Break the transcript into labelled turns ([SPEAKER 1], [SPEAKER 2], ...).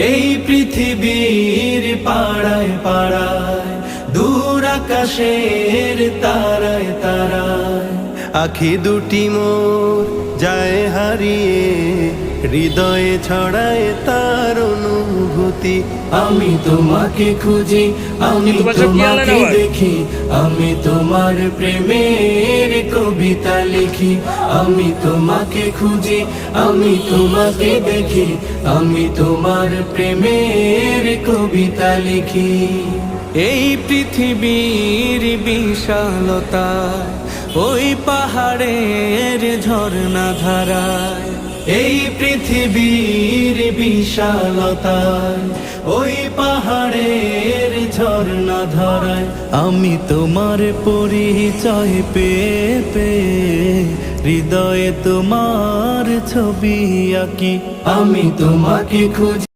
[SPEAKER 1] এই পৃথিবীর পাড়ায় পাড়ায়, দূর আকাশের তারায় তারায়, আখি দুটি মোর যায় হারিয়ে, হৃদয়ে ছড়ায় তার অনুভূতি। আমি তোমাকে খুঁজি, আমি তোমাকে দেখি, আমি তোমার প্রেমের কবিতা লিখি। আমি তোমাকে খুঁজি, আমি তোমাকে দেখি, আমি তোমার প্রেমের কবিতা লিখি। এই পৃথিবীর বিশালতায়, ওই পাহাড়ের ঝর্ণা ধারায়, এই পৃথিবীর বিশালতায়, ওই পাহাড়ের ঝর্ণা ধারায়, আমি তোমার পরিচয় পেয়ে পেয়ে, হৃদয়ে তোমার ছবি আঁকি। আমি তোমাকে খুঁজি।